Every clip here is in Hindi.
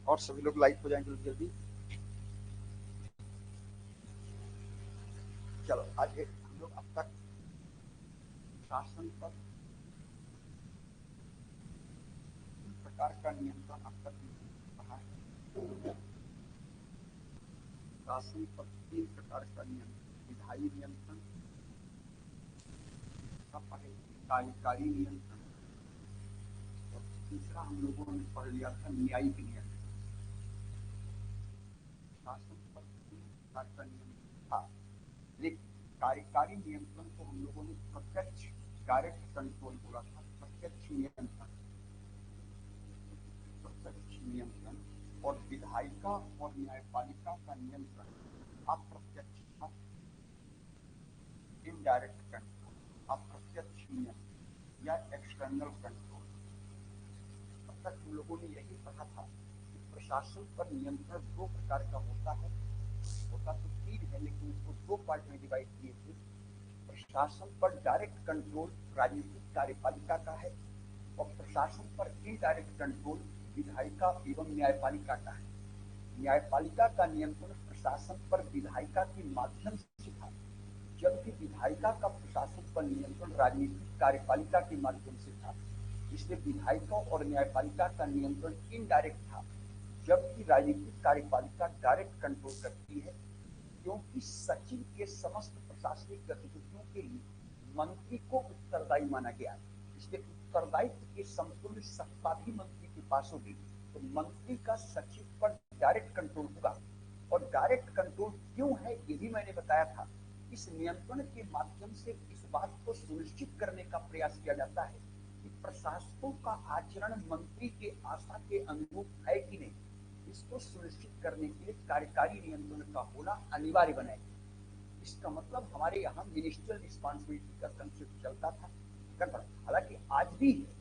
और सभी लोग लाइव हो जाएंगे जल्दी। चलो आज हम लोग अब तक शासन पर प्रकार का नियंत्रण अब तक पढ़ा है। शासन पर 3 प्रकार का नियंत्रण, विधायी नियंत्रण, कार्यकारी नियंत्रण, और तीसरा हम लोगों ने पढ़ लिया था न्यायिक नियंत्रण। शासन पर 3 प्रकार का नियंत्रण था, लेकिन कार्यकारी नियंत्रण को हम लोगों ने प्रत्यक्ष डायरेक्ट कंट्रोल बोला था। प्रत्यक्ष नियंत्रण, प्रत्यक्ष नियंत्रण और विधायिका और न्यायपालिका का नियंत्रण अप्रत्यक्ष था, इनडायरेक्ट कंट्रोल, अप्रत्यक्ष नियंत्रण या एक्सटर्नल कंट्रोल। अब तक हम लोगों ने यही पढ़ा था कि प्रशासन पर नियंत्रण 2 प्रकार का होता है। होता तो 3 है, लेकिन उसको 2 पार्ट में डिवाइड किए थे। प्रशासन पर डायरेक्ट कंट्रोल राजनीतिक कार्यपालिका का है और प्रशासन पर इनडायरेक्ट कंट्रोल विधायिका एवं न्यायपालिका का है। न्यायपालिका का नियंत्रण प्रशासन पर विधायिका के माध्यम से था, जबकि विधायिका का प्रशासन पर नियंत्रण राजनीतिक कार्यपालिका के माध्यम से था। इसलिए विधायिका और न्यायपालिका का नियंत्रण इनडायरेक्ट था, जबकि राजनीतिक कार्यपालिका डायरेक्ट कंट्रोल करती है, क्योंकि सचिव के समस्त प्रशासनिक गतिविधियों के लिए मंत्री को उत्तरदायी माना गया है। इसलिए उत्तरदायित्व के समतुल्य सत्ता भी मंत्री के पास होगी, तो मंत्री का सचिव पर डायरेक्ट कंट्रोल होगा। और डायरेक्ट कंट्रोल क्यों है ये भी मैंने बताया था। इस नियंत्रण के माध्यम से इस बात को सुनिश्चित करने का प्रयास किया जाता है कि प्रशासकों का आचरण मंत्री के आशा के अनुरूप है कि नहीं, इसको सुनिश्चित करने के लिए कार्यकारी नियंत्रण का होना अनिवार्य बनाएगा। इसका मतलब हमारे यहाँ मिनिस्ट्रियल रिस्पांसिबिलिटी का कंसेप्ट चलता था, हालांकि आज भी है,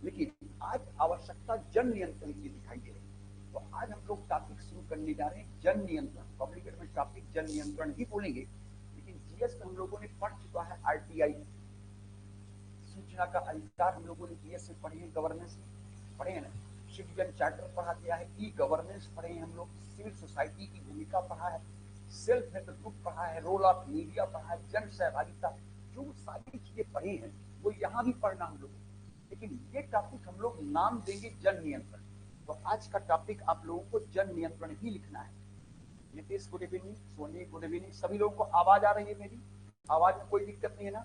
लेकिन आज आवश्यकता जन नियंत्रण की दिखाई दे रही है। तो आज हम लोग टॉपिक शुरू करने जा रहे हैं जन नियंत्रण। पब्लिक में टॉपिक जन नियंत्रण ही बोलेंगे, लेकिन जीएस में हम लोगों ने पढ़ चुका है आरटीआई, सूचना का अधिकार हम लोगों ने जीएस से पढ़े हैं, गवर्नेंस पढ़े हैं ना, सिटीजन चार्टर पढ़ा गया है, ई गवर्नेंस पढ़े हैं हम लोग, सिविल सोसाइटी की भूमिका पढ़ा है, सेल्फ हेल्प ग्रुप पढ़ा है, रोल ऑफ मीडिया पढ़ा है, जन सहभागिता, जो सारी चीजें पढ़ी हैं वो यहाँ भी पढ़ना हम लोग। लेकिन ये टॉपिक हम लोग नाम देंगे जन नियंत्रण। तो आज का टॉपिक आप लोगों को जन नियंत्रण ही लिखना है। Nitesh good evening, Soni good evening, सभी लोगों को आवाज आ रही है मेरी? आवाज में कोई दिक्कत नहीं है ना?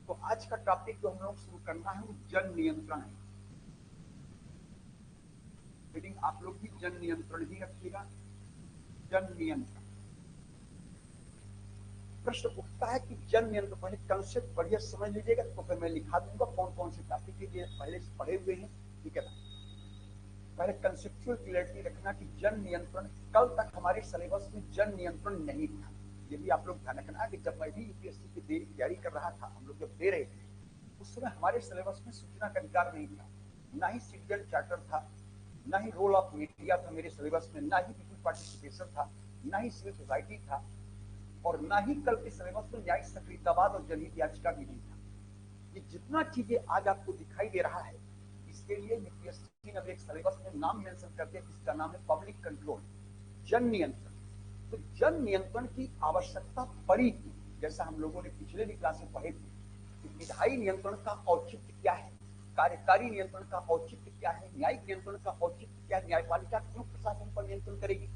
तो आज का टॉपिक जो हम लोग शुरू करना है वो जन नियंत्रण है। लेकिन आप लोग भी जन नियंत्रण ही रखिएगा। जन नियंत्रण प्रश्न उठता है कि जन नियंत्रण, पहले कंसेप्ट बढ़िया समझ लीजिएगा, तो फिर मैं लिखा दूंगा कौन कौन से टॉपिक है पहले से पढ़े हुए हैं, ठीक है ना। पहले कंसेप्चुअल क्लियरिटी रखना कि जन नियंत्रण, कल तक हमारे सिलेबस में जन नियंत्रण नहीं था। ये भी आप लोग ध्यान रखना कि जब मैं भी यूपीएससी की तैयारी कर रहा था, हम लोग जब दे रहे थे उस समय हमारे सिलेबस में सूचना का अधिकार नहीं था, ना ही सिटीजन चार्टर था, ना ही रोल ऑफ मीडिया था मेरे सिलेबस में, ना ही पीपल पार्टिसिपेशन था, ना ही सिविल सोसाइटी था, और ना ही कल के सिलेबस में न्यायिक सक्रियतावाद और जनहित याचिका भी नहीं था। ये जितना चीजें आज आपको दिखाई दे रहा है, इसके लिए यूपीएससी ने एक सिलेबस में नाम मेंशन करते हैं, इसका नाम है पब्लिक कंट्रोल, जन नियंत्रण। तो जन नियंत्रण की आवश्यकता पड़ी थी, जैसा हम लोगों ने पिछले भी क्लास में पढ़े थे कि विधायी नियंत्रण का औचित्य क्या है, कार्यकारी नियंत्रण का औचित्य क्या है, न्यायिक नियंत्रण का औचित्य क्या है, न्यायपालिका क्यों प्रशासन पर नियंत्रण करेगी।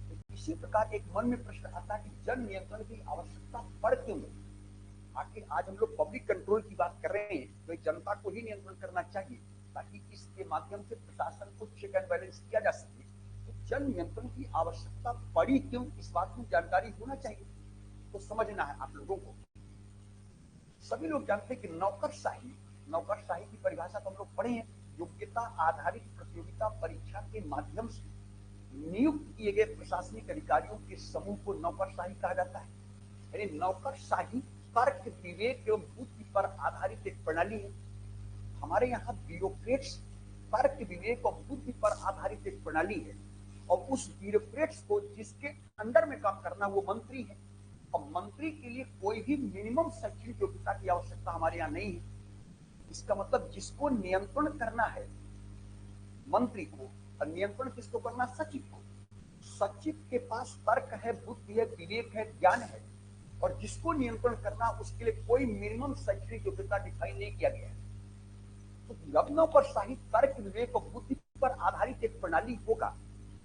तो इसी प्रकार एक मन में प्रश्न आता है कि जन नियंत्रण की आवश्यकता पड़ क्यों गई। आखिर आज हम लोग पब्लिक कंट्रोल की बात कर रहे हैं, तो जनता को ही नियंत्रण करना चाहिए, ताकि इसके माध्यम से प्रशासन को चेक एंड बैलेंस किया जा सके। तो जन नियंत्रण की आवश्यकता पड़ी क्यों, इस बात में जानकारी होना चाहिए, तो समझना है आप लोगों को। सभी लोग जानते हैं कि नौकरशाही, नौकरशाही की परिभाषा तो हम लोग पढ़े हैं, योग्यता आधारित प्रतियोगिता परीक्षा के माध्यम से नियुक्त किए गए प्रशासनिक अधिकारियों के समूह को नौकरशाही कहा जाता है। यानी नौकरशाही तर्क विवेक एवं बुद्धि पर आधारित एक प्रणाली है। हमारे यहाँ ब्यूरोक्रेट्स तर्क विवेक और बुद्धि पर आधारित एक प्रणाली है, और उस ब्यूरोक्रेट्स को जिसके अंडर में काम करना वो मंत्री है, और मंत्री के लिए कोई भी मिनिमम शैक्षणिक योग्यता की आवश्यकता हमारे यहाँ नहीं है। इसका मतलब जिसको नियंत्रण करना है मंत्री को, और नियंत्रण किसको करना? सचिव को। सचिव के पास तर्क है, बुद्धि है, विवेक है, ज्ञान है, और जिसको नियंत्रण करना उसके लिए कोई मिनिमम शैक्षणिक योग्यता डिफाइन नहीं किया गया है। तो लग्नों पर शाही तर्क, विवेक और बुद्धि पर आधारित एक प्रणाली होगा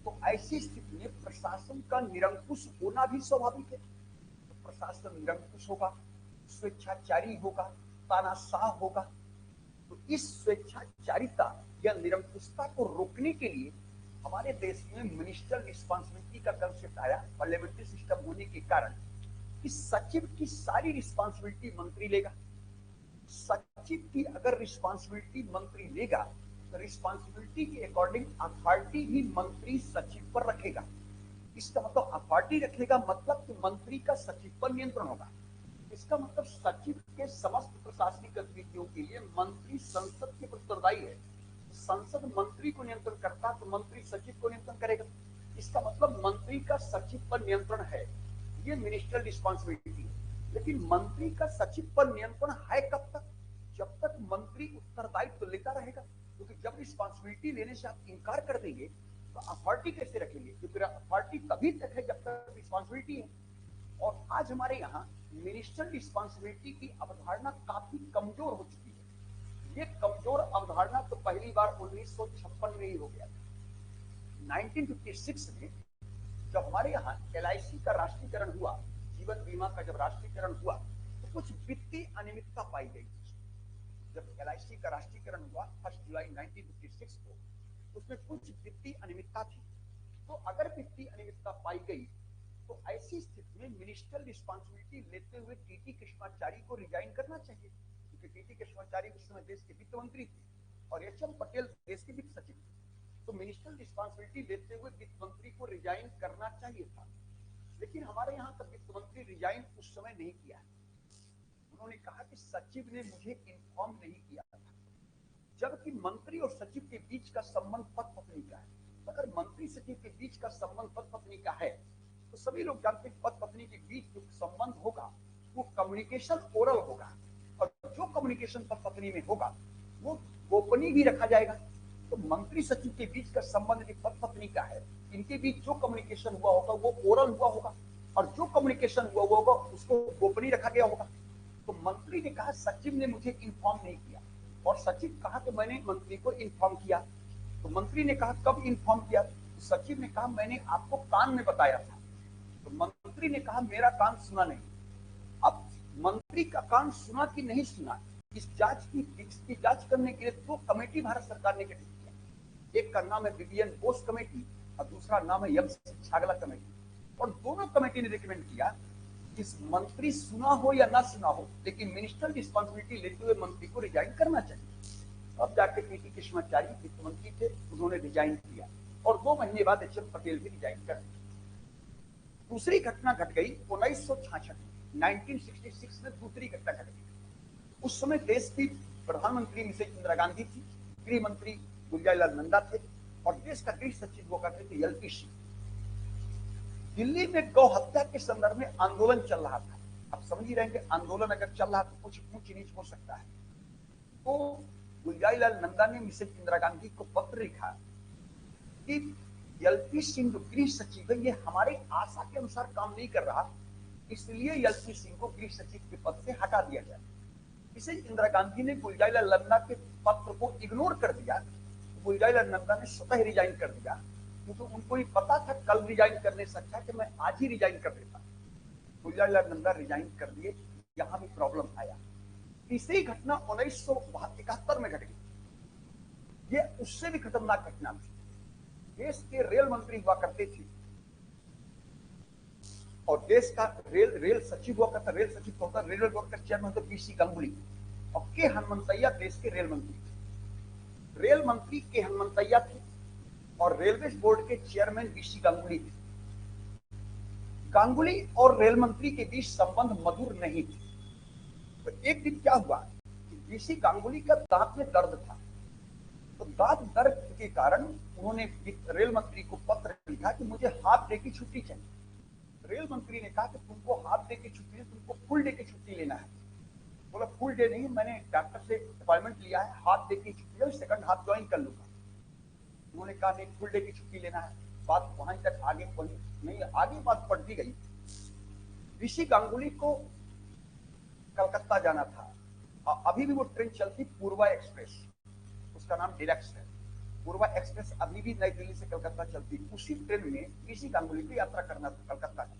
तो ऐसी स्थिति में प्रशासन का निरंकुश होना भी स्वाभाविक है। तो प्रशासन निरंकुश होगा, स्वेच्छाचारी होगा, तानाशाह होगा। तो इस स्वेच्छाचारिता या निरंकुशता को रोकने के लिए हमारे देश में मिनिस्ट्रियल रिस्पांसिबिलिटी का कंसेप्ट आया, पार्लियामेंट्री सिस्टम होने के कारण कि सचिव की सारी रिस्पांसिबिलिटी मंत्री लेगा। सचिव की अगर रिस्पांसिबिलिटी मंत्री लेगा तो रिस्पांसिबिलिटी के अकॉर्डिंग अथॉरिटी भी मंत्री सचिव पर रखेगा। इसका मतलब अथॉरिटी रखेगा, मतलब कि मंत्री का सचिव पर नियंत्रण होगा। इसका मतलब सचिव के समस्त प्रशासनिक गतिविधियों के लिए मंत्री संसद के उत्तरदायी है। संसद मंत्री को नियंत्रण करता तो मंत्री सचिव को नियंत्रण करेगा। इसका मतलब मंत्री का सचिव पर नियंत्रण है, ये मिनिस्ट्रियल रिस्पांसिबिलिटी है। लेकिन मंत्री का सचिव पर नियंत्रण है कब तक? जब तक मंत्री उत्तरदायित्व लेता रहेगा। क्योंकि जब रिस्पांसिबिलिटी लेने से आप इनकार कर देंगे तो अथॉरिटी कैसे रखेंगे? क्योंकि अथॉरिटी तभी तक है जब तक रिस्पांसिबिलिटी है। और आज हमारे यहाँ मिनिस्ट्रियल रिस्पांसिबिलिटी की अवधारणा काफी कमजोर हो चुकी है। ये कमजोर अवधारणा तो पहली बार 1956 में ही हो गया था। 1956 में जब हमारे यहाँ LIC का राष्ट्रीयकरण हुआ, जीवन बीमा का जब राष्ट्रीयकरण हुआ तो कुछ वित्तीय अनियमितता पाई गई। जब LIC का राष्ट्रीयकरण हुआ 1 जुलाई 1956 को, उसमें कुछ वित्तीय अनियमितता थी। तो अगर वित्तीय अनियमितता पाई गई तो ऐसी स्थिति में मिनिस्ट्रियल रिस्पांसिबिलिटी लेते हुए टीटी कृष्णाचारी को रिजाइन करना चाहिए, क्योंकि टीटी कृष्णाचारी उस समय देश के वित्त मंत्री थे और HM पटेल देश के वित्त सचिव थे। तो मिनिस्ट्रियल रिस्पांसिबिलिटी लेते हुए वित्त मंत्री को रिजाइन करना चाहिए था। लेकिन हमारे यहाँ का वित्त मंत्री रिजाइन उस समय नहीं किया है। उन्होंने कहा कि सचिव ने मुझे इन्फॉर्म नहीं किया था। जबकि मंत्री और सचिव के बीच का संबंध पति पत्नी का है। अगर मंत्री सचिव के बीच का संबंध पति पत्नी का है तो सभी लोग जानते हैं पति पत्नी के बीच जो संबंध होगा वो कम्युनिकेशन ओरल होगा, और जो कम्युनिकेशन पति पत्नी में होगा वो गोपनीय भी रखा जाएगा। तो मंत्री सचिव के बीच का संबंध यदि पति पत्नी का है, इनके बीच जो कम्युनिकेशन हुआ होगा वो ओरल हुआ होगा, और जो कम्युनिकेशन हुआ होगा उसको गोपनीय रखा गया होगा। तो मंत्री ने कहा सचिव ने मुझे इन्फॉर्म नहीं किया, और सचिव कहा कि मैंने मंत्री को इन्फॉर्म किया। तो मंत्री ने कहा कब इन्फॉर्म किया? तो सचिव ने कहा मैंने आपको कान में बताया था। तो मंत्री ने कहा मेरा कान सुना नहीं। अब मंत्री का कान सुना कि नहीं सुना, इस जांच करने के लिए दो कमेटी भारत सरकार ने गठित किया। एक का नाम है विवियन बोस कमेटी और दूसरा नाम है छागला कमेटी। और दोनों कमेटी ने रिकमेंड किया कि मंत्री सुना हो या ना सुना हो, लेकिन मिनिस्ट्रियल रिस्पांसिबिलिटी लेते हुए मंत्री को रिजाइन करना चाहिए। अब जाके टीटी कृष्णाचारी वित्त मंत्री थे, उन्होंने रिजाइन किया और 2 महीने बाद HM पटेल भी रिजाइन कर दिया। दूसरी घटना घट गई 1966 में, 1966 में दूसरी घटना घट गई। उस समय देश की प्रधानमंत्री मिसेज इंदिरा गांधी थी, गृह मंत्री गुलजारीलाल नंदा थे और देश का गृह सचिव हुआ करते थे LP सिंह। दिल्ली में गौ हत्या के संदर्भ में आंदोलन चल रहा था। आप समझ ही रहेंगे आंदोलन अगर चल रहा तो कुछ ऊंच नीच हो सकता है। तो गुलजारीलाल नंदा ने मिसेज इंदिरा गांधी को पत्र लिखा कि LP सिंह जो गृह सचिव है ये हमारे आशा के अनुसार काम नहीं कर रहा, इसलिए LP सिंह को गृह सचिव के पद से हटा दिया जाए। इसे इंदिरा गांधी ने गुलजारीलाल नंदा के पत्र को इग्नोर कर दिया। गुलजारीलाल नंदा ने स्वतः रिजाइन कर दिया, क्योंकि उनको ही पता था कल रिजाइन करने से अच्छा कि मैं आज ही रिजाइन कर देता। गुलजारीलाल नंदा रिजाइन कर दिए। यहां भी प्रॉब्लम आया। तीसरी घटना 1971 में घट गई। ये उससे भी खतरनाक घटना थी। देश के रेल मंत्री हुआ करते थे और देश का रेल सचिव हुआ करता। रेल सचिव तो होता, रेलवे बोर्ड का चेयरमैन तो PC गांगुली और के हनुमंतैया देश के रेल मंत्री थे। रेल मंत्री के हनुमंतैया थे और रेलवे बोर्ड के चेयरमैन BC गांगुली थे। गांगुली और रेल मंत्री के बीच संबंध मधुर नहीं थे। तो एक दिन क्या हुआ कि BC गांगुली का दांत में दर्द था। तो दांत दर्द के कारण उन्होंने रेल मंत्री को पत्र लिखा कि मुझे हाफ डे की छुट्टी चाहिए। रेल मंत्री ने कहा कि तुमको हाफ डे की छुट्टी नहीं, तुमको फुल डे की छुट्टी लेना है। बोला फुल डे नहीं, मैंने डॉक्टर से अपॉइंटमेंट लिया है, हाफ डे की छुट्टी है, सेकंड हाफ ज्वाइन कर लूंगा। उन्होंने कहा नहीं फुल डे की छुट्टी लेना है, बात वहां तक आगे पहुंची नहीं, आगे बात बढ़ती गई। ऋषि गांगुली को कलकत्ता जाना था, अभी भी वो ट्रेन चलती पूर्वा एक्सप्रेस, उसका नाम डिलक्स है। पूर्वा एक्सप्रेस अभी भी नई दिल्ली से कलकत्ता चलती, उसी ट्रेन में ऋषि गांगुली को यात्रा करना था कलकत्ता की।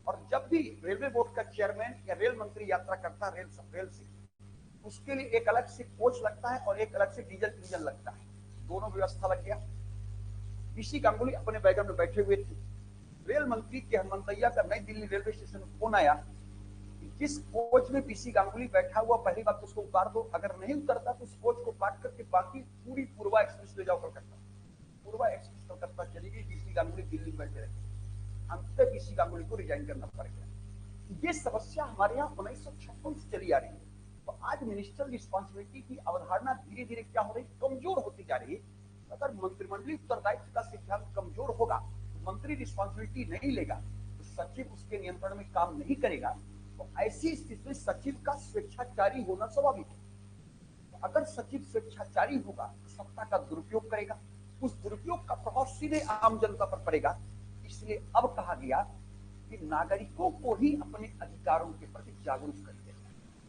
और जब भी रेलवे बोर्ड का चेयरमैन या रेल मंत्री यात्रा करता रेल से, उसके लिए एक अलग से कोच लगता है और एक अलग से डीजल इंजन लगता है, दोनों व्यवस्था लग गया। ऋषि गांगुली अपने वैगन में बैठे हुए थे, रेल मंत्री के हनुमंतैया का नई दिल्ली रेलवे स्टेशन में फोन आया, जिस कोच में ऋषि गांगुली बैठा हुआ पहली बात तो उसको उतार दो, अगर नहीं उतरता तो उस कोच को काट करके बाकी पूरी पूर्वा एक्सप्रेस ले जाओ कलकत्ता। पूर्वा एक्सप्रेस कलकत्ता चली गई, ऋषि गांगुली दिल्ली में बैठे रहे, अंत ऋषि गांगुली को रिजाइन करना पड़ गया। ये समस्या हमारे यहाँ 1956 से चली आ रही है। तो आज मिनिस्ट्रियल रिस्पॉन्सिबिलिटी की अवधारणा धीरे धीरे क्या हो रही, कमजोर होती जा रही है। अगर मंत्रिमंडलीय उत्तरदायित्व का सिद्धांत कमजोर होगा, तो मंत्री रिस्पॉन्सिबिलिटी नहीं लेगा, तो सचिव उसके नियंत्रण में काम नहीं करेगा, तो ऐसी स्थिति में सचिव का स्वेच्छाचारी होना स्वाभाविक है। तो अगर सचिव स्वेच्छाचारी होगा तो सत्ता का दुरुपयोग करेगा, उस दुरुपयोग का प्रभाव सीधे आम जनता पर पड़ेगा। इसलिए अब कहा गया कि नागरिकों को ही अपने अधिकारों के प्रति जागरूक करें।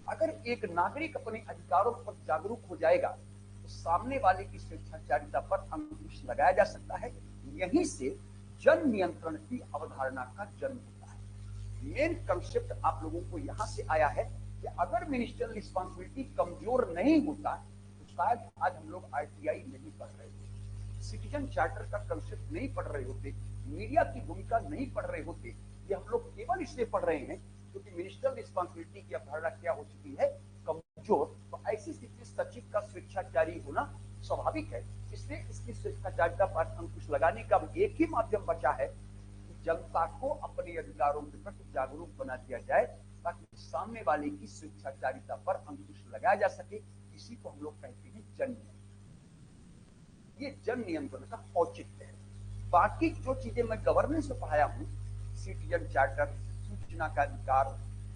अगर एक नागरिक अपने अधिकारों पर जागरूक हो जाएगा तो सामने वाले की स्वेच्छाचारिता पर अंकुश लगाया जा सकता है। यहीं से जन नियंत्रण की अवधारणा का जन्म होता है। मेन कंसेप्ट आप लोगों को यहां से आया है कि अगर मिनिस्ट्रियल रिस्पॉन्सिबिलिटी कमजोर नहीं होता तो शायद आज हम लोग आरटीआई नहीं पढ़ रहे होते, सिटीजन चार्टर का कंसेप्ट नहीं पढ़ रहे होते, मीडिया की भूमिका नहीं पढ़ रहे होते। ये हम लोग केवल इसलिए पढ़ रहे हैं क्योंकि मिनिस्ट्रियल रिस्पॉन्सिबिलिटी की अवधारणा क्या हो चुकी है, कमजोर। तो ऐसी स्थिति में सचिव का स्वेच्छाचारी होना स्वाभाविक है। इसलिए इसकी स्वेच्छाचारिता पर अंकुश लगाने का एक ही माध्यम बचा है कि जनता को अपने अधिकारों के प्रति जागरूक बना दिया जाए, ताकि सामने वाले की स्वेच्छाचारिता पर अंकुश लगाया जा सके। इसी को हम लोग कहते हैं जन नियंत्रण। ये जन नियंत्रण का औचित्य है। बाकी जो चीजें मैं गवर्नेंस में पढ़ाया हूँ, सिटीजन चार्टर, सूचना का अधिकार,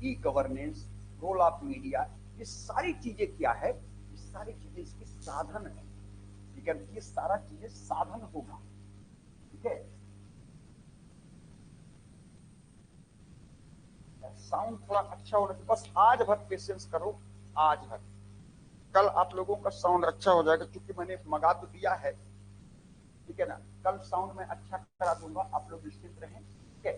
e governance, role of media, ये सारी चीजें क्या है, ये सारी चीजें इसके साधन है। ठीक है, ये सारा चीजें साधन होगा। ठीक है, साउंड थोड़ा अच्छा होना चाहिए, बस आज भर पेशेंस करो, आज भर। कल आप लोगों का साउंड अच्छा हो जाएगा, क्योंकि मैंने मंगा तो दिया है। ठीक है ना, कल साउंड में अच्छा करा दूंगा, आप लोग निश्चिंत रहें। ठीक है,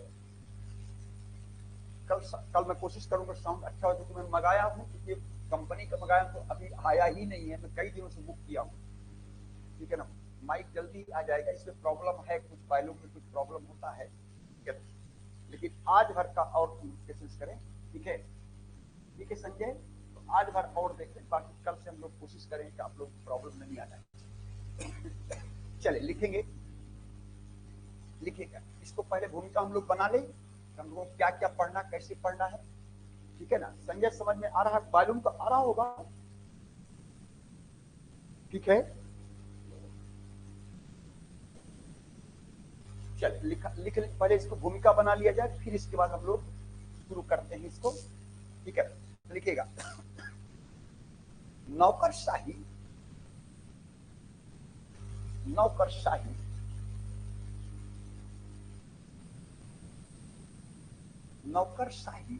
कल मैं कोशिश करूंगा साउंड अच्छा हो, क्योंकि मैं मंगाया हूँ, क्योंकि कंपनी का मंगाया तो अभी आया ही नहीं है, मैं कई दिनों से बुक किया हूँ। ठीक है ना, माइक जल्दी आ जाएगा, इसमें प्रॉब्लम है, कुछ फाइलों में कुछ प्रॉब्लम होता है। ठीक है, लेकिन आज भर का और कोशिश करें। ठीक है, ठीक है संजय, तो आज भर और देखें, बाकी कल से हम लोग कोशिश करें कि आप लोग प्रॉब्लम नहीं आ जाए। चले लिखेंगे, लिखिएगा इसको, पहले भूमिका हम लोग बना ले, हम लोगों को क्या क्या पढ़ना, कैसे पढ़ना है। ठीक है ना, संजय समझ में आ रहा है, मालूम तो आ रहा होगा। ठीक है, चल लिख पहले इसको भूमिका बना लिया जाए, फिर इसके बाद हम लोग शुरू करते हैं इसको। ठीक है, लिखिएगा, नौकरशाही, नौकरशाही नौकरशाही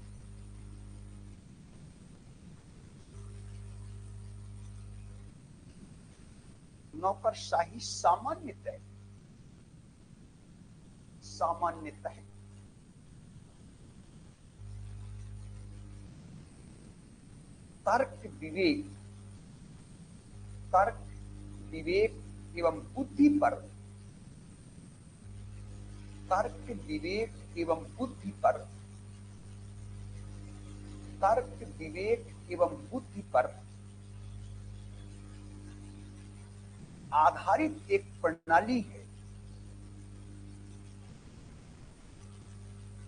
नौकरशाही सामान्यतः सामान्यतः तर्क विवेक, तर्क विवेक एवं बुद्धि पर, तर्क विवेक एवं बुद्धि पर, तर्क विवेक एवं बुद्धि पर आधारित एक प्रणाली है,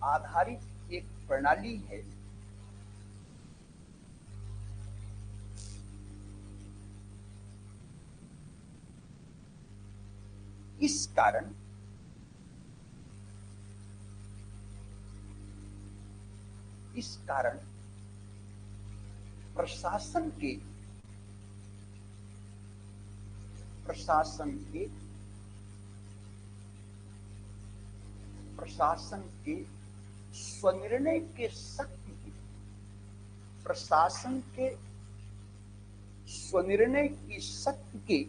आधारित एक प्रणाली है। इस कारण प्रशासन के प्रशासन के स्वनिर्णय के शक्ति की, प्रशासन के स्वनिर्णय की शक्ति के,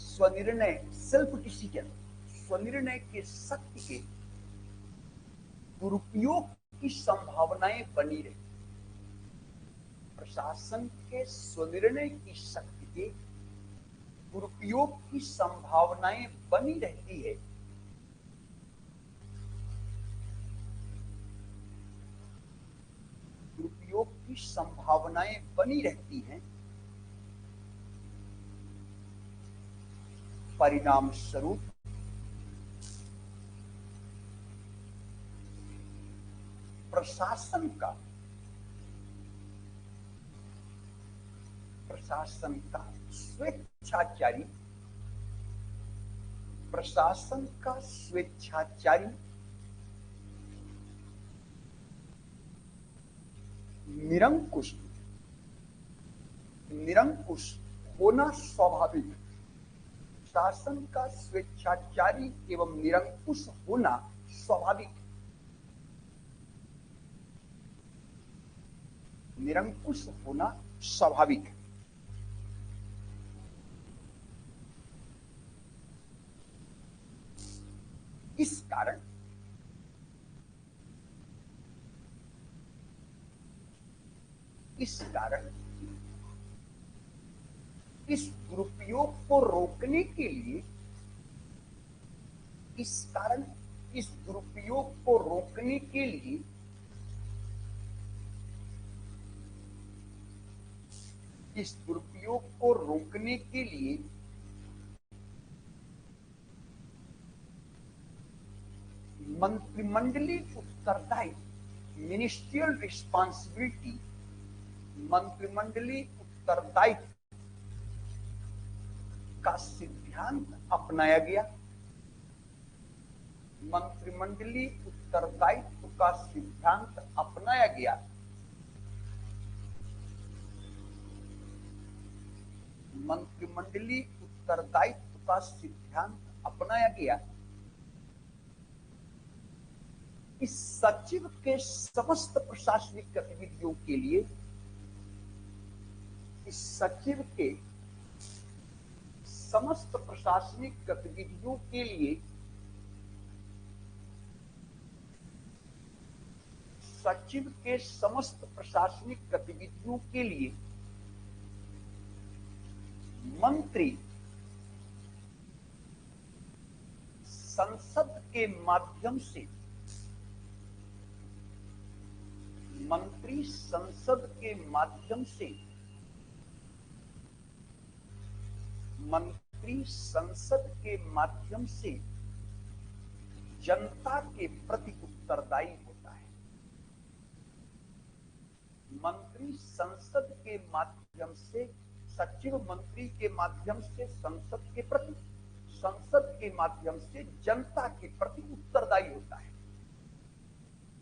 स्वनिर्णय सेल्फ डिसीजन, स्वनिर्णय के शक्ति के दुरुपयोग की संभावनाएं बनी रही। प्रशासन के स्वनिर्णय की शक्ति के दुरुपयोग की संभावनाएं बनी रहती है। दुरुपयोग की संभावनाएं बनी रहती हैं। परिणाम स्वरूप प्रशासन का स्वेच्छाचारी, प्रशासन का स्वेच्छाचारी निरंकुश होना स्वाभाविक, शासन का स्वेच्छाचारी एवं निरंकुश होना स्वाभाविक, निरंकुश होना स्वाभाविक। इस कारण इस दुरुपयोग को रोकने के लिए, इस दुरुपयोग को रोकने के लिए इस दुरुपयोग को रोकने के लिए मंत्रिमंडलीय उत्तरदायित्व, मिनिस्ट्रियल रिस्पांसिबिलिटी, मंत्रिमंडलीय उत्तरदायित्व का सिद्धांत अपनाया गया। मंत्रिमंडलीय उत्तरदायित्व का सिद्धांत अपनाया गया। मंत्रिमंडलीय उत्तरदायित्व का सिद्धांत अपनाया गया। इस सचिव के समस्त प्रशासनिक गतिविधियों के लिए, इस सचिव के समस्त प्रशासनिक गतिविधियों के लिए सचिव के समस्त प्रशासनिक गतिविधियों के लिए मंत्री संसद के माध्यम से, मंत्री संसद के माध्यम से, मंत्री संसद के माध्यम से जनता के प्रति उत्तरदायी होता है। मंत्री संसद के माध्यम से, सचिव मंत्री के माध्यम से संसद के प्रति, संसद के माध्यम से जनता के प्रति उत्तरदायी होता है।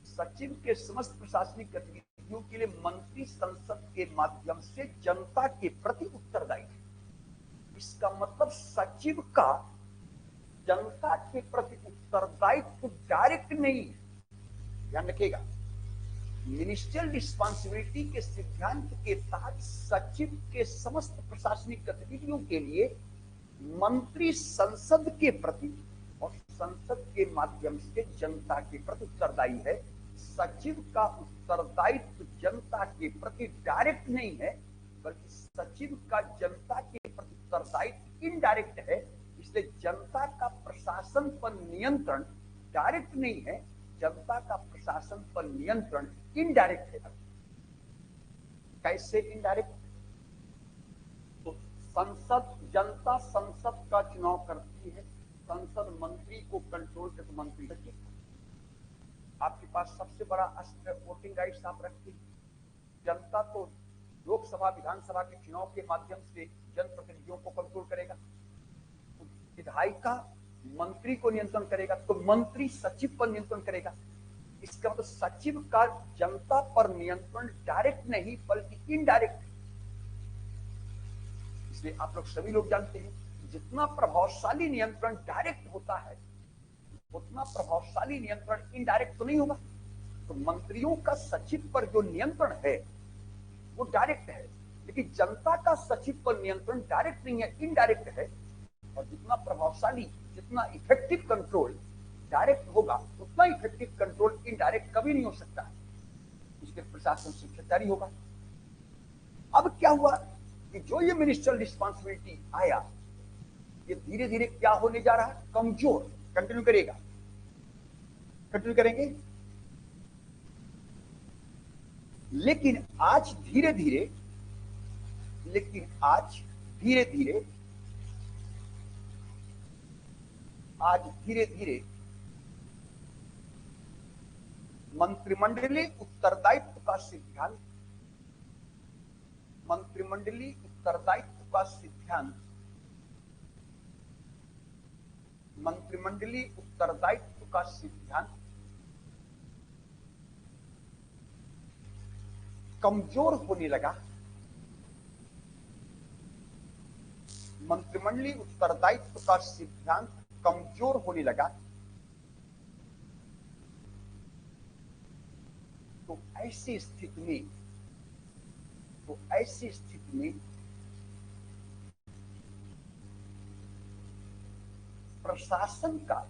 सचिव के समस्त प्रशासनिक गतिविधियों के लिए मंत्री संसद के माध्यम से जनता के प्रति उत्तरदायी है। इसका मतलब सचिव का जनता के प्रति उत्तरदायित्व डायरेक्ट नहीं है, ध्यान रखिएगा। मिनिस्ट्रियल रिस्पांसिबिलिटी के सिद्धांत के तहत सचिव के समस्त प्रशासनिक गतिविधियों के लिए मंत्री संसद के प्रति और संसद के माध्यम से जनता के प्रति उत्तरदायी है। सचिव का उत्तरदायित्व जनता के प्रति डायरेक्ट नहीं है, बल्कि सचिव का जनता के प्रति उत्तरदायित्व इनडायरेक्ट है। इसलिए जनता का प्रशासन पर नियंत्रण डायरेक्ट नहीं है, जनता का प्रशासन पर नियंत्रण इनडायरेक्ट है। कैसे इनडायरेक्ट? तो जनता संसद का चुनाव करती है, संसद मंत्री को कंट्रोल करके, मंत्री सचिव आपके पास सबसे बड़ा अस्त्र वोटिंग राइट्स आप रखते हैं। जनता तो लोकसभा विधानसभा के चुनाव के माध्यम से जनप्रतिनिधियों को कंट्रोल करेगा, तो विधायिका मंत्री को नियंत्रण करेगा, तो मंत्री सचिव पर नियंत्रण करेगा। इसका मतलब सचिव का जनता पर नियंत्रण डायरेक्ट नहीं बल्कि इनडायरेक्ट है। इसलिए आप लोग सभी लोग जानते हैं जितना प्रभावशाली नियंत्रण डायरेक्ट होता है उतना प्रभावशाली नियंत्रण इनडायरेक्ट तो नहीं होगा। तो मंत्रियों का सचिव पर जो नियंत्रण है वो डायरेक्ट है, लेकिन जनता का सचिव पर नियंत्रण डायरेक्ट नहीं है, इनडायरेक्ट है। और जितना प्रभावशाली, जितना इफेक्टिव कंट्रोल डायरेक्ट होगा, उतना इफेक्टिव कंट्रोल इनडायरेक्ट कभी नहीं हो सकता है। इसके प्रशासन शिष्टाचारी होगा। अब क्या हुआ कि जो ये मिनिस्ट्रियल रिस्पॉन्सिबिलिटी आया, ये धीरे धीरे क्या होने जा रहा है, कमजोर। कंटिन्यू करेगा, कंटिन्यू करेंगे। लेकिन आज धीरे धीरे मंत्रिमंडलीय उत्तरदायित्व का सिद्धांत, मंत्रिमंडलीय उत्तरदायित्व का सिद्धांत, मंत्रिमंडलीय उत्तरदायित्व का सिद्धांत कमजोर होने लगा। मंत्रिमंडलीय उत्तरदायित्व का सिद्धांत कमजोर होने लगा। तो ऐसी स्थिति में प्रशासन का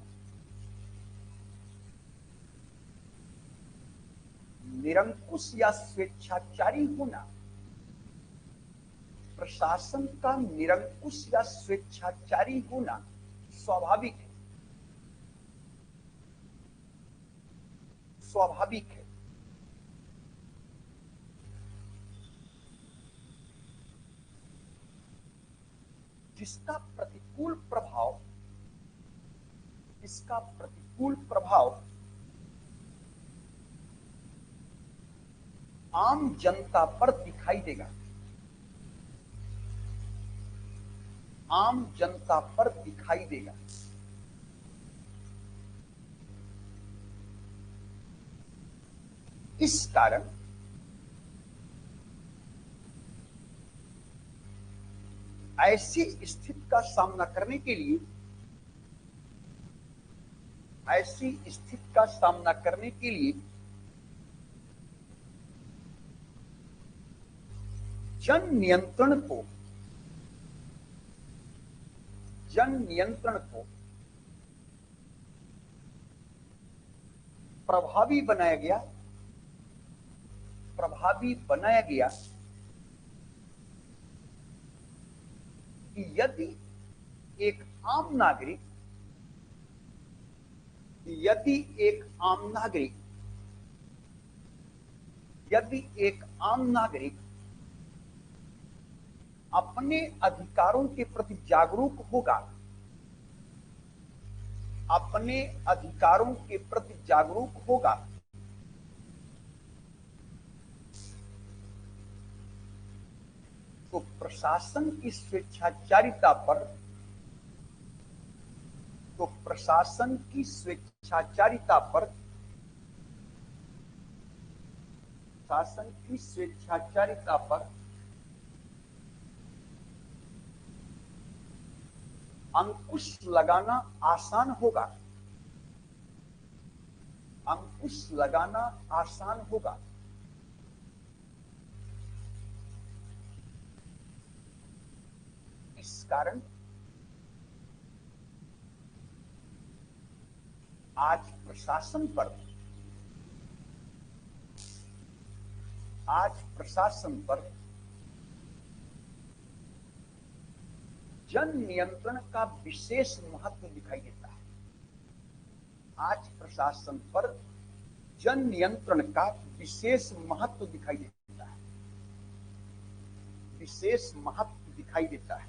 निरंकुश या स्वेच्छाचारी होना, प्रशासन का निरंकुश या स्वेच्छाचारी होना स्वाभाविक है, स्वाभाविक है। जिसका प्रतिकूल प्रभाव, इसका प्रतिकूल प्रभाव आम जनता पर दिखाई देगा, आम जनता पर दिखाई देगा। इस कारण ऐसी स्थिति का सामना करने के लिए, ऐसी स्थिति का सामना करने के लिए जन नियंत्रण को प्रभावी बनाया गया कि यदि एक आम नागरिक अपने अधिकारों के प्रति जागरूक होगा, अपने अधिकारों के प्रति जागरूक होगा, तो प्रशासन की स्वेच्छाचारिता पर, अंकुश लगाना आसान होगा, अंकुश लगाना आसान होगा। इस कारण आज प्रशासन पर जन नियंत्रण का विशेष महत्व दिखाई देता है। आज प्रशासन पर जन नियंत्रण का विशेष महत्व दिखाई देता है, विशेष महत्व दिखाई देता है,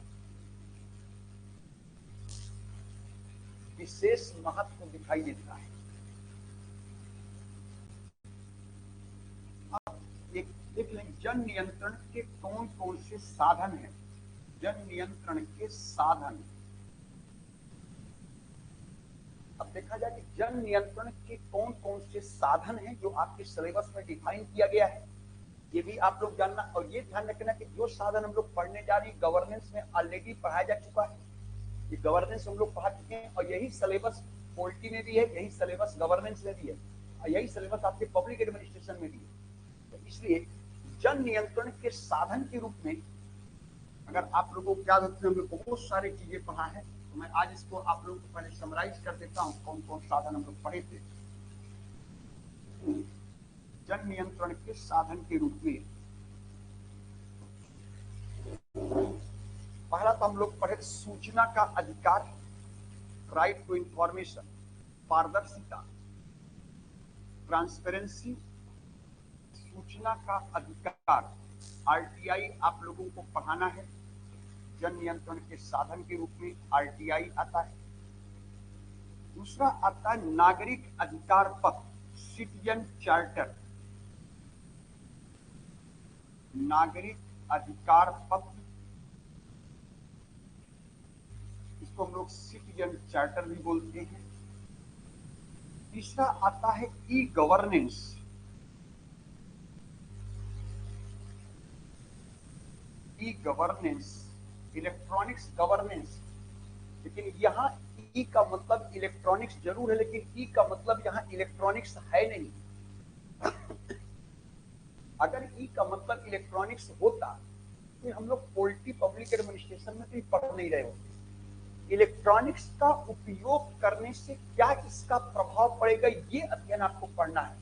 विशेष महत्व दिखाई देता है। अब देख लें जन नियंत्रण के कौन कौन से साधन हैं। जन नियंत्रण के साधन, अब देखा जाए कि जन नियंत्रण के कौन कौन से साधन हैं जो आपके सिलेबस में डिफाइन किया गया है, ये भी आप लोग जानना। और ये ध्यान रखना कि जो साधन हम लोग पढ़ने जा रहे हैं गवर्नेंस में ऑलरेडी पढ़ाया जा चुका है, ये गवर्नेंस हम लोग पढ़ा चुके हैं और यही सिलेबस पॉलिटी में भी है, यही सिलेबस गवर्नेंस में भी है, यही सिलेबस आपके पब्लिक एडमिनिस्ट्रेशन में भी है। तो इसलिए जन नियंत्रण के साधन के रूप में अगर आप लोगों को याद होते हैं, हमने बहुत सारी चीजें पढ़ा है, तो मैं आज इसको आप लोगों को पहले समराइज कर देता हूँ कौन कौन साधन हम लोग पढ़े थे। जन नियंत्रण के साधन के रूप में पहला तो हम लोग पढ़े सूचना का अधिकार, राइट टू इंफॉर्मेशन, पारदर्शिता, ट्रांसपेरेंसी, सूचना का अधिकार, आरटीआई आप लोगों को पढ़ाना है। जन नियंत्रण के साधन के रूप में आरटीआई आता है। दूसरा आता है नागरिक अधिकार पत्र, सिटीजन चार्टर, नागरिक अधिकार पत्र, इसको हम लोग सिटीजन चार्टर भी बोलते हैं। तीसरा आता है e governance, e governance, electronics governance. लेकिन यहाँ ई का मतलब इलेक्ट्रॉनिक्स जरूर है, लेकिन ई का मतलब यहाँ इलेक्ट्रॉनिक्स है नहीं। अगर ई का मतलब इलेक्ट्रॉनिक्स होता तो हम लोग पॉलिटी पब्लिक एडमिनिस्ट्रेशन में भी पढ़ नहीं रहे होते। इलेक्ट्रॉनिक्स का उपयोग करने से क्या इसका प्रभाव पड़ेगा, ये अध्ययन आपको पढ़ना है।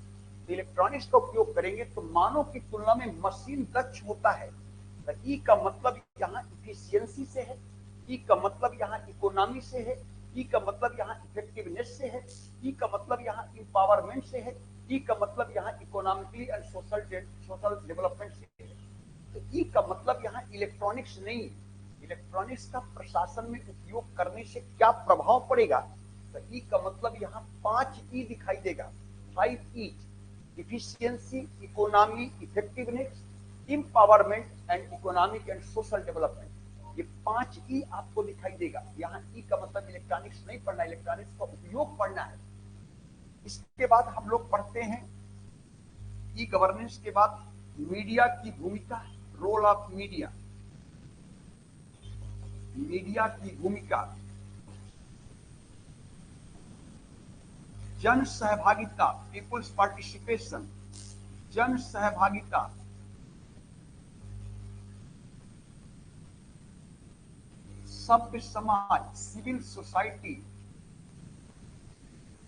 तो इलेक्ट्रॉनिक्स का उपयोग करेंगे तो मानव की तुलना में मशीन दक्ष होता है। तो ई का मतलब यहाँ इफिशियंसी से है, ई का मतलब यहाँ इकोनॉमी से है, ई का मतलब यहाँ इफेक्टिवनेस से है, ई का मतलब यहाँ इंपावरमेंट से है, ई का मतलब यहाँ इकोनॉमिकली एंड सोशल डेवलपमेंट से है। तो ई का मतलब यहाँ इलेक्ट्रॉनिक्स नहीं है। इलेक्ट्रॉनिक्स का प्रशासन में उपयोग करने से क्या प्रभाव पड़ेगा, तो ई का मतलब यहाँ 5 ई दिखाई देगा, 5 E, efficiency, economy, effectiveness, empowerment and economic and social development. ये 5 ई आपको दिखाई देगा। यहाँ ई का मतलब इलेक्ट्रॉनिक्स नहीं पढ़ना, इलेक्ट्रॉनिक्स का उपयोग पढ़ना है। इसके बाद हम लोग पढ़ते हैं ई गवर्नेंस के बाद मीडिया की भूमिका, रोल ऑफ मीडिया, मीडिया की भूमिका, जन सहभागिता, पीपुल्स पार्टिसिपेशन, जन सहभागिता, सभ्य समाज, सिविल सोसाइटी,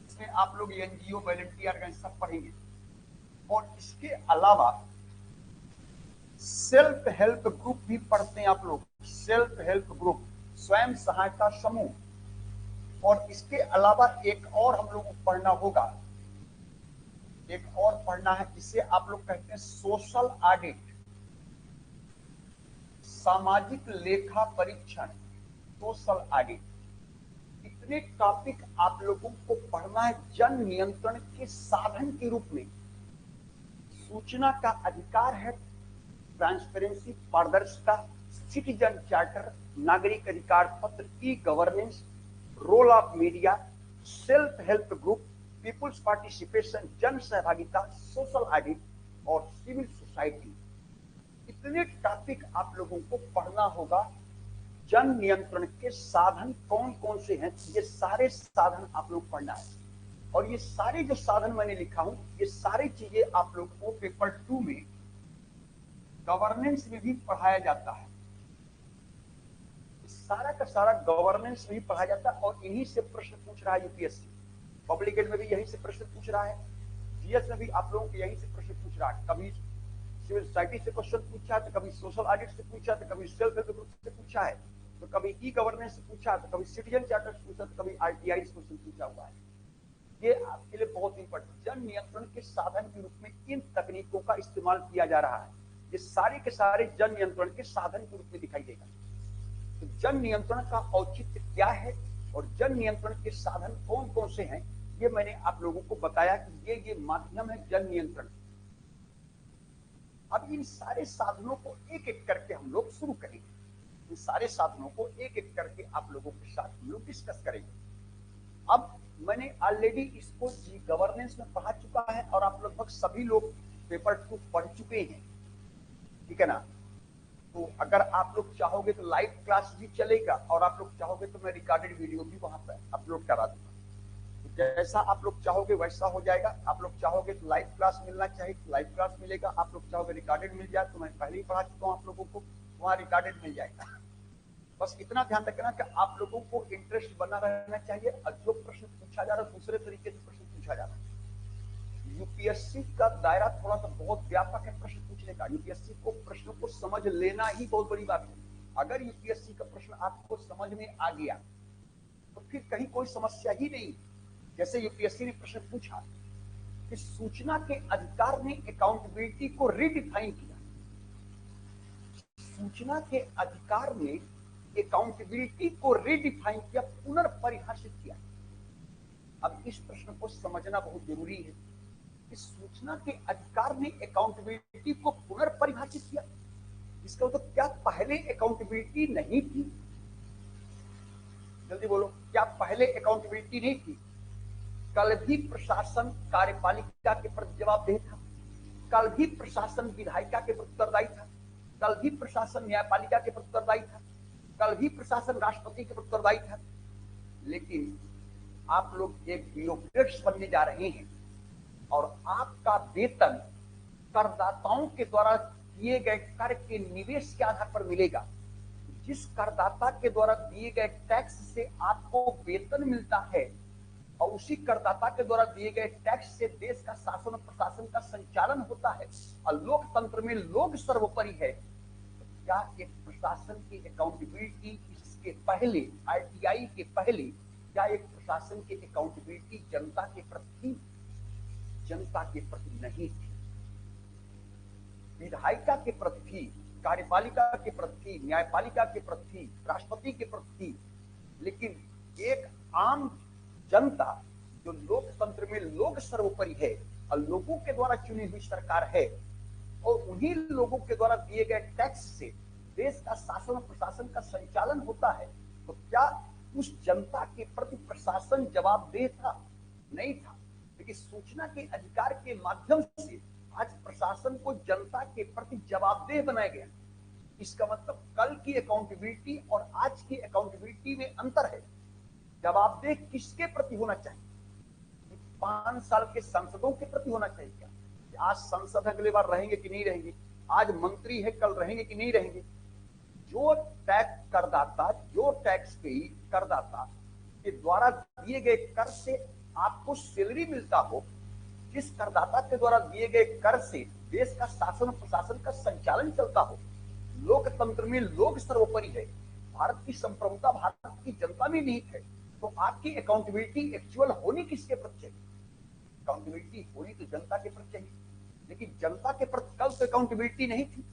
इसमें आप लोग एनजीओ, वॉलंटियर सब पढ़ेंगे। और इसके अलावा सेल्फ हेल्प ग्रुप भी पढ़ते हैं आप लोग, सेल्फ हेल्प ग्रुप, स्वयं सहायता समूह। और इसके अलावा एक और हम लोग को पढ़ना होगा, एक और पढ़ना है, इसे आप लोग कहते हैं सोशल ऑडिट, सामाजिक लेखा परीक्षण, सोशल ऑडिट। इतने टॉपिक आप लोगों को पढ़ना है जन नियंत्रण के साधन के रूप में। सूचना का अधिकार है, ट्रांसपेरेंसी, पारदर्शिता, सिटीजन चार्टर, नागरिक अधिकार पत्र, e governance, role of media, self help group, people's participation, जन सहभागिता, सोशल ऑडिट और सिविल सोसाइटी। इतने टॉपिक आप लोगों को पढ़ना होगा। जन नियंत्रण के साधन कौन कौन से हैं, ये सारे साधन आप लोग पढ़ना है। और ये सारे जो साधन मैंने लिखा हूं, ये सारी चीजें आप लोग को पेपर 2 में गवर्नेंस में भी पढ़ाया जाता है। सारा का सारा गवर्नेंस में भी पढ़ाया जाता है और इन्हीं से प्रश्न पूछ रहा है यूपीएससी। पब्लिक एड में भी यहीं से प्रश्न पूछ रहा है, जीएस में भी आप लोगों को यहीं से प्रश्न पूछ रहा है। कभी सिविल सोसाइटी से क्वेश्चन पूछा है, तो कभी सोशल ऑडिट से पूछा, तो कभी सेल्फ हेल्प ग्रुप से पूछा है, तो कभी ई गवर्नेंस से पूछा, तो कभी सिटीजन चार्टर से पूछा, तो कभी आरटीआई से क्वेश्चन पूछा हुआ है। ये आपके लिए बहुत इंपॉर्टेंट, जन नियंत्रण के साधन के रूप में इन तकनीकों का इस्तेमाल किया जा रहा है। ये सारे के सारे जन नियंत्रण के साधन के रूप में दिखाई देगा। तो जन नियंत्रण का औचित्य क्या है और जन नियंत्रण के साधन कौन कौन से हैं, ये मैंने आप लोगों को बताया कि ये माध्यम है जन नियंत्रण। अब इन सारे साधनों को एक एक करके हम लोग शुरू करेंगे। इन सारे साधनों को एक एक करके आप लोगों के साथ हम लोग डिस्कस करेंगे। अब मैंने ऑलरेडी इसको जी गवर्नेंस में पढ़ा चुका है और आप लगभग सभी लोग पेपर 2 पढ़ चुके हैं, ठीक है ना। तो अगर आप लोग चाहोगे तो लाइव क्लास भी चलेगा और आप लोग चाहोगे तो मैं रिकॉर्डेड वीडियो भी वहां पर अपलोड करा दूंगा। जैसा आप लोग चाहोगे वैसा हो जाएगा। आप लोग चाहोगे तो लाइव क्लास मिलना चाहिए तो लाइव क्लास मिलेगा। आप लोग चाहोगे रिकॉर्डेड मिल जाए तो मैं पहले ही पढ़ा चुका हूँ आप लोगों को, वहाँ रिकॉर्डेड मिल जाएगा। बस इतना ध्यान रखना कि आप लोगों को इंटरेस्ट बना रहना चाहिए और जो प्रश्न पूछा जा रहा है दूसरे तरीके से प्रश्न पूछा जा रहा है। यूपीएससी का दायरा थोड़ा सा बहुत व्यापक है प्रश्न पूछने का। यूपीएससी को प्रश्नों को समझ लेना ही बहुत बड़ी बात है। अगर यूपीएससी का प्रश्न आपको समझ में आ गया तो फिर कहीं कोई समस्या ही नहीं। जैसे यूपीएससी ने प्रश्न पूछा कि सूचना के अधिकार ने अकाउंटेबिलिटी को रीडिफाइन किया। सूचना के अधिकार ने अकाउंटेबिलिटी को रीडिफाइन किया, पुनर्परिभाषित किया। अब इस प्रश्न को समझना बहुत जरूरी है कि सूचना के अधिकार ने अकाउंटेबिलिटी को पुनर्परिभाषित किया। इसका मतलब क्या पहले अकाउंटेबिलिटी नहीं थी? जल्दी बोलो, क्या पहले अकाउंटेबिलिटी नहीं थी? कल भी प्रशासन कार्यपालिका के प्रति जवाबदेह था, कल भी प्रशासन विधायिका के प्रति उत्तरदायी था, कल भी प्रशासन न्यायपालिका के प्रति उत्तरदायी था, कल भी प्रशासन राष्ट्रपति के प्रति उत्तरदायी था। लेकिन आप लोग एक ब्यूरोक्रेट्स बनने जा रहे हैं और आपका वेतन करदाताओं के द्वारा दिए गए कर के निवेश के आधार पर मिलेगा। जिस करदाता के द्वारा दिए गए टैक्स से आपको वेतन मिलता है और उसी करदाता के द्वारा दिए गए टैक्स से देश का शासन और प्रशासन का संचालन होता है और लोकतंत्र में लोग सर्वोपरि है। तो क्या एक प्रशासन की अकाउंटेबिलिटी इसके पहले, आरटीआई के पहले, क्या एक प्रशासन की अकाउंटेबिलिटी जनता के प्रति, जनता के प्रति नहीं थी? विधायिका के प्रति, कार्यपालिका के प्रति, न्यायपालिका के प्रति, राष्ट्रपति के प्रति। लेकिन एक आम जनता जो लोकतंत्र में लोग सर्वोपरि है और लोगों के द्वारा चुनी हुई सरकार है और उन्हीं लोगों के द्वारा दिए गए टैक्स से देश का शासन और प्रशासन का संचालन होता है, तो क्या उस जनता के प्रति प्रशासन जवाबदेह था? नहीं था। लेकिन सूचना के अधिकार के माध्यम से आज प्रशासन को जनता के प्रति जवाबदेह बनाया गया। इसका मतलब कल की अकाउंटेबिलिटी और आज की अकाउंटेबिलिटी में अंतर है। जवाबदेह किसके प्रति होना चाहिए? 5 साल के सांसदों के प्रति होना चाहिए क्या? आज संसद अगले बार रहेंगे कि नहीं रहेंगे? आज मंत्री है कल रहेंगे कि नहीं रहेंगे? जो टैक्स करदाता, जो टैक्स पेई करदाता के द्वारा दिए गए कर से आपको सैलरी मिलता हो, जिस करदाता के द्वारा दिए गए कर से देश का शासन और प्रशासन का संचालन चलता हो, लोकतंत्र में लोग सर्वोपरि है, भारत की संप्रभुता भारत की जनता में निहित है, तो आपकी अकाउंटेबिलिटी एक्चुअल होनी किसके प्रति चाहिए? अकाउंटेबिलिटी होनी तो जनता के प्रति चाहिए। लेकिन जनता के प्रति कल तो अकाउंटेबिलिटी नहीं थी,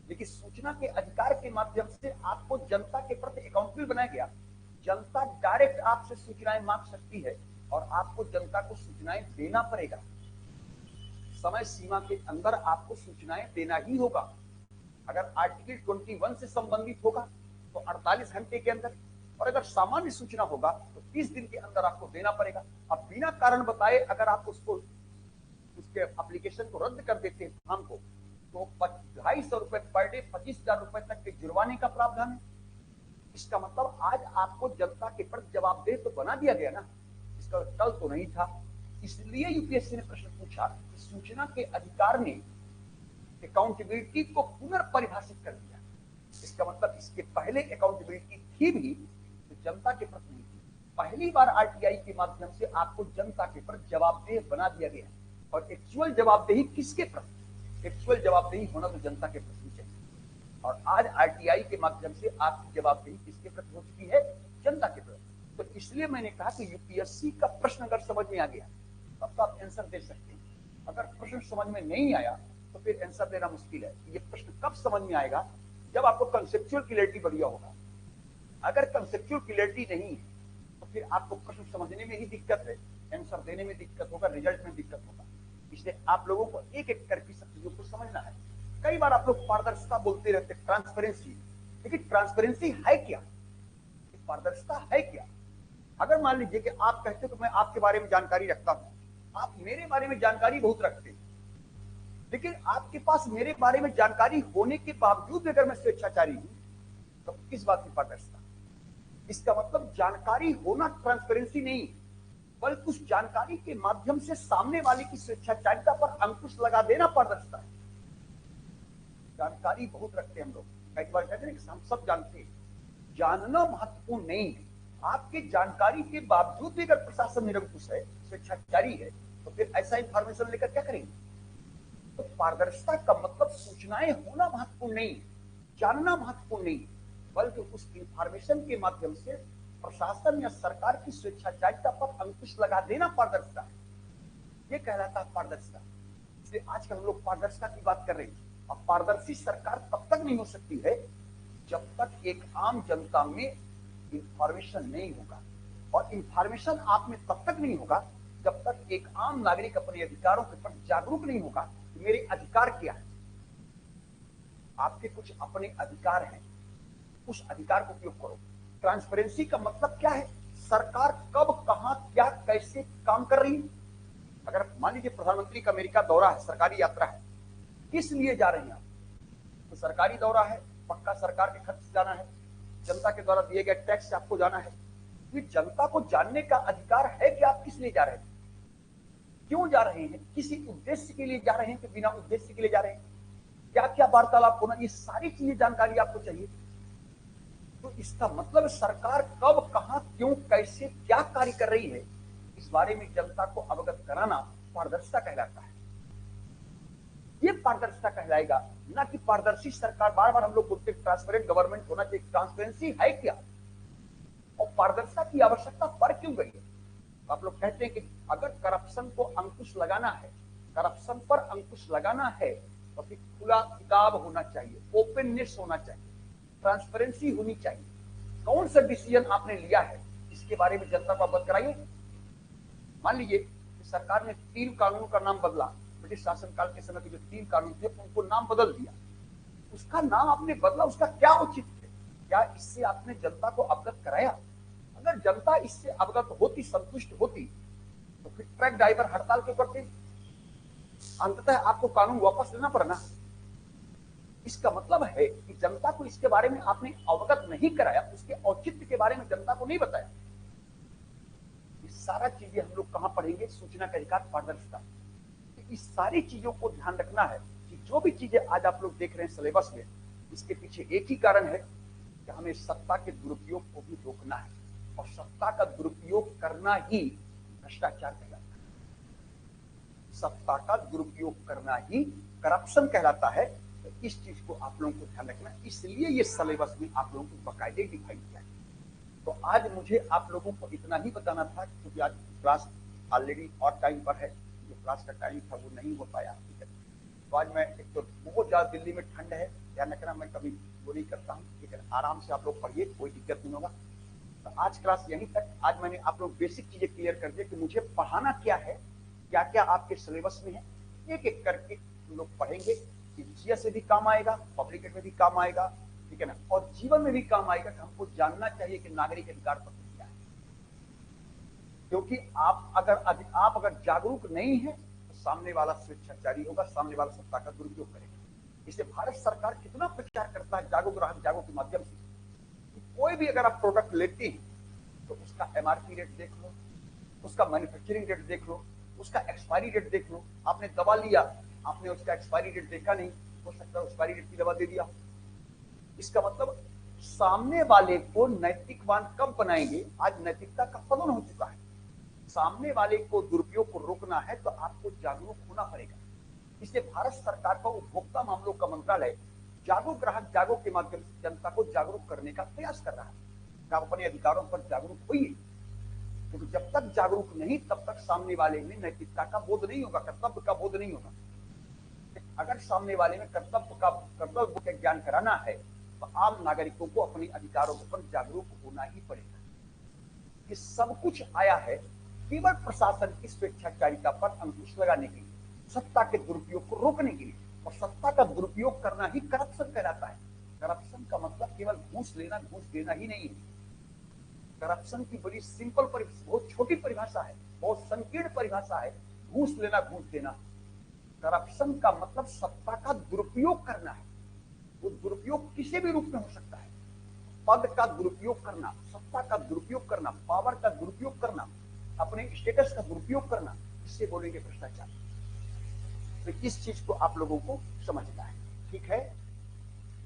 लेकिन सूचना के अधिकार के माध्यम से आपको जनता के प्रति अकाउंटेबल बनाया गया। जनता डायरेक्ट आपसे सूचनाएं मांग सकती है और आपको जनता को सूचनाएं देना पड़ेगा। समय सीमा के अंदर आपको सूचनाएं देना ही होगा। अगर आर्टिकल 21 से संबंधित होगा तो 48 घंटे के अंदर, और अगर सामान्य सूचना होगा तो 30 दिन के अंदर आपको देना पड़ेगा। अब बिना कारण बताए अगर आप उसको, उसके एप्लीकेशन को रद्द कर देते हैं फॉर्म को, तो 250 रुपए पर डे, 25,000 रुपए तक के जुर्माने का प्रावधान है। इसका मतलब आज आपको जनता के प्रति जवाबदेह तो बना दिया गया ना, इसका कल तो नहीं था। इसलिए यूपीएससी ने प्रश्न पूछा कि सूचना के अधिकार ने अकाउंटेबिलिटी को पुनर्परिभाषित कर दिया। इसका मतलब इसके पहले अकाउंटेबिलिटी थी भी तो जनता के प्रति नहीं थी। पहली बार आरटीआई के माध्यम से आपको जनता के प्रति जवाबदेह बना दिया गया। और एक्चुअल जवाबदेही किसके प्रति? एक्चुअल जवाबदेही होना तो जनता के प्रति चाहिए। और आज आरटीआई के माध्यम से आपकी जवाबदेही किसके प्रति हो चुकी है? जनता के प्रति। तो इसलिए मैंने कहा कि यूपीएससी का प्रश्न अगर समझ में आ गया तब तो आप आंसर दे सकते हैं। अगर प्रश्न समझ में नहीं आया तो फिर आंसर देना मुश्किल है। ये प्रश्न कब समझ में आएगा? जब आपको कंसेप्चुअल क्लैरिटी बढ़िया होगा। अगर कंसेप्चुअल क्लैरिटी नहीं है तो फिर आपको प्रश्न समझने में ही दिक्कत है, आंसर देने में दिक्कत होगा, रिजल्ट में दिक्कत होगा। इसलिए आप लोगों को एक एक करके सब चीजों को समझना है। कई बार आप लोग पारदर्शिता बोलते रहते, ट्रांसपेरेंसी, लेकिन ट्रांसपेरेंसी है क्या? पारदर्शिता है क्या? अगर मान लीजिए कि आप कहते हो कि मैं आपके बारे में जानकारी रखता हूं, आप मेरे बारे में जानकारी बहुत रखते हैं, लेकिन आपके पास मेरे बारे में जानकारी होने के बावजूद अगर मैं स्वेच्छाचारी हूं तो किस बात की पारदर्शिता? इसका मतलब जानकारी होना ट्रांसपेरेंसी नहीं। बल्कि उस जानकारी के माध्यम से सामने वाले की स्वेच्छाचारिता पर अंकुश लगा देना पारदर्शिता है। जानकारी बहुत रखते हैं हम लोग, कई बार कहते हैं कि हम सब जानते हैं, जानना महत्वपूर्ण नहीं है। आपकी जानकारी के बावजूद भी अगर प्रशासन निरंकुश है, स्वेच्छाचारी है, तो फिर ऐसा इंफॉर्मेशन लेकर क्या करेंगे? तो पारदर्शिता का मतलब सूचनाएं होना महत्वपूर्ण नहीं है, जानना महत्वपूर्ण नहीं है, बल्कि उस इंफॉर्मेशन के माध्यम से प्रशासन या सरकार की स्वेच्छाचारिता पर अंकुश लगा देना पारदर्शिता है। ये कहलाता है पारदर्शिता। इसलिए आजकल हम लोग पारदर्शिता की बात कर रहे हैं। अब पारदर्शी सरकार तब तक नहीं हो सकती है जब तक एक आम जनता में इंफॉर्मेशन नहीं होगा, और इंफॉर्मेशन आप में तब तक नहीं होगा जब तक एक आम नागरिक अपने अधिकारों के प्रति जागरूक नहीं होगा कि मेरे अधिकार क्या है। आपके कुछ अपने अधिकार हैं, उस अधिकार को उपयोग करो। ट्रांसपेरेंसी का मतलब क्या है? सरकार कब, कहां, क्या, कैसे काम कर रही है। अगर मान लीजिए प्रधानमंत्री का अमेरिका दौरा है, सरकारी यात्रा है, किस लिए जा रहे हैं आप? तो सरकारी दौरा है, पक्का सरकार के खर्च से जाना है, जनता के द्वारा दिए गए टैक्स से आपको जाना है। ये जनता को जानने का अधिकार है कि आप किस लिए जा रहे हैं, क्यों जा रहे हैं, किसी उद्देश्य के लिए जा रहे हैं कि बिना उद्देश्य के लिए जा रहे हैं, क्या क्या वार्तालाप होना, ये सारी चीजें जानकारी आपको चाहिए। तो इसका मतलब सरकार कब, कहां, क्यों, कैसे, क्या कार्य कर रही है, इस बारे में जनता को अवगत कराना पारदर्शिता कहलाता है। ये पारदर्शिता कहलाएगा, ना कि पारदर्शी सरकार। बार बार हम लोग बोलते हैं ट्रांसपेरेंट गवर्नमेंट होना चाहिए, ट्रांसपेरेंसी है क्या और पारदर्शिता की आवश्यकता पड़ क्यों गई है? तो आप लोग कहते हैं कि अगर करप्शन को अंकुश लगाना है, करप्शन पर अंकुश लगाना है, तो फिर खुला किताब होना चाहिए, ओपननेस होना चाहिए, ट्रांसपेरेंसी होनी चाहिए। कौन सा डिसीजन आपने लिया है इसके बारे में जनता को अवगत कराइए। मान लीजिए सरकार ने 3 कानूनों का नाम बदला, ब्रिटिश शासनकाल के समय के जो 3 कानून थे उनको नाम बदल दिया। उसका नाम आपने बदला, उसका क्या औचित्य है? क्या इससे आपने जनता को अवगत कराया? अगर जनता इससे अवगत होती, संतुष्ट होती, तो फिर ट्रक ड्राइवर हड़ताल क्यों करते? अंततः आपको कानून वापस लेना पड़ना। इसका मतलब है कि जनता को इसके बारे में आपने अवगत नहीं कराया, उसके औचित्य के बारे में जनता को नहीं बताया। ये सारा चीजें हम लोग कहां पढ़ेंगे? सूचना का अधिकार, पारदर्शिता। इस सारी चीजों को ध्यान रखना है कि जो भी चीजें आज आप लोग देख रहे हैं सिलेबस में, इसके पीछे एक ही कारण है कि हमें सत्ता के दुरुपयोग को भी रोकना है, और सत्ता का दुरुपयोग करना ही भ्रष्टाचार कहलाता है। सत्ता का दुरुपयोग करना ही करप्शन कहलाता है। तो इस चीज को आप लोगों को ध्यान रखना, इसलिए ये सिलेबस में आप लोगों को बाकायदे डिफाइन किया है। तो आज मुझे आप लोगों को इतना ही बताना था, क्योंकि आज क्लास ऑलरेडी और टाइम पर है, जो क्लास का टाइम था वो नहीं हो पाया। ठीक है, तो आज मैं, एक तो बहुत ज्यादा दिल्ली में ठंड है, ध्यान रखना, मैं कभी वो नहीं करता हूँ, ठीक है, आराम से आप लोग पढ़िए, कोई दिक्कत नहीं होगा। तो आज क्लास यहीं तक। आज मैंने आप लोग बेसिक चीजें क्लियर कर दी कि मुझे पढ़ाना क्या है, क्या क्या आपके सिलेबस में है, एक एक करके हम लोग पढ़ेंगे। जीएस से भी काम आएगा, पब्लिक में भी काम आएगा, ठीक है ना, और जीवन में भी काम आएगा कि हमको जानना चाहिए कि नागरिक अधिकार पत्र क्या है। क्योंकि आप अगर जागरूक नहीं है तो सामने वाला स्वेच्छाचारी होगा, सामने वाला सत्ता का दुरुपयोग करेगा। इसलिए भारत सरकार कितना प्रचार करता है जागो ग्राहक जागो के माध्यम से। कोई भी अगर आप प्रोडक्ट लेते हैं तो उसका एमआरपी रेट देख लो, उसका मैन्युफैक्चरिंग रेट देख लो, उसका एक्सपायरी डेट देख लो। आपने दवा लिया, आपने उसका एक्सपायरी डेट देखा नहीं, हो सकता है एक्सपायरी डेट की दवा दे दिया। इसका मतलब सामने वाले को नैतिकवान कब बनाएंगे? आज नैतिकता का पतन हो चुका है। सामने वाले को दुरुपयोग को रोकना है तो आपको जागरूक होना पड़ेगा। इसलिए भारत सरकार का उपभोक्ता मामलों का मंत्रालय जागो ग्राहक जागो के माध्यम से जनता को जागरूक करने का प्रयास कर रहा है। आप अपने अधिकारों पर जागरूक होइए, क्योंकि जब तक जागरूक नहीं तब तक सामने वाले में नैतिकता का बोध नहीं होगा, कर्तव्य का बोध नहीं होगा। अगर सामने वाले में कर्तव्य का ज्ञान कराना है तो आम नागरिकों को अपने अधिकारों पर जागरूक होना ही पड़ेगा। ये सब कुछ आया है केवल प्रशासन की स्वेच्छाचारिता पर अंकुश लगाने के लिए, सत्ता के दुरुपयोग को रोकने के लिए। और सत्ता का दुरुपयोग करना ही करप्शन कहलाता है। करप्शन का मतलब केवल घूस लेना, घूस देना ही नहीं है। करप्शन की बड़ी सिंपल बहुत छोटी परिभाषा है, बहुत संकीर्ण परिभाषा है, घूस लेना, घूस देना। करप्शन का मतलब सत्ता का दुरुपयोग करना है। वो दुरुपयोग किसी भी रूप में हो सकता है। पद का दुरुपयोग करना, सत्ता का दुरुपयोग करना, पावर का दुरुपयोग करना, अपने स्टेटस का दुरुपयोग करना, इससे बोलेंगे भ्रष्टाचार। तो इस चीज को आप लोगों को समझना है, ठीक है।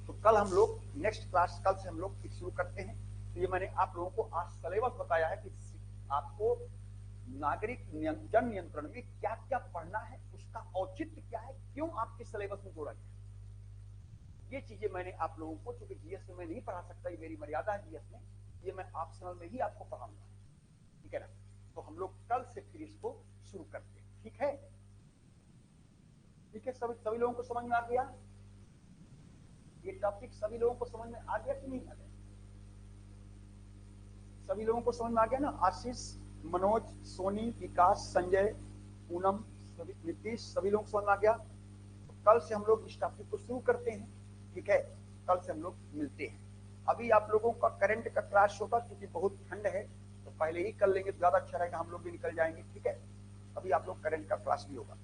तो कल हम लोग नेक्स्ट क्लास, कल से हम लोग फिर शुरू करते हैं। तो ये मैंने आप लोगों को आज सिलेबस बताया है कि आपको नागरिक जन नियंत्रण में क्या क्या पढ़ना है, उसका औचित्य क्या है, क्यों आपके सिलेबस में जोड़ा गया। ये चीजें मैंने आप लोगों को, चूंकि जीएस में मैं नहीं पढ़ा सकता, ये मेरी मर्यादा है जीएस में, ये मैं ऑप्शनल में ही आपको पढ़ाऊंगा, ठीक है ना। तो हम लोग कल से फिर इसको शुरू करते हैं, ठीक है। ठीक है, सभी लोगों को समझ में आ गया? ये टॉपिक सभी लोगों को समझ में आ गया कि नहीं आ गया? सभी लोगों को समझ में आ गया ना? आशीष, मनोज, सोनी, विकास, संजय, पूनम, सभी, नीतीश, सभी लोग समझ में आ गया? तो कल से हम लोग इस टॉपिक को शुरू करते हैं, ठीक है। कल से हम लोग मिलते हैं। अभी आप लोगों का करंट का क्लास होगा, क्योंकि बहुत ठंड है तो पहले ही कर लेंगे, ज्यादा अच्छा रहेगा, हम लोग भी निकल जाएंगे, ठीक है। अभी आप लोग करंट का क्लास भी होगा।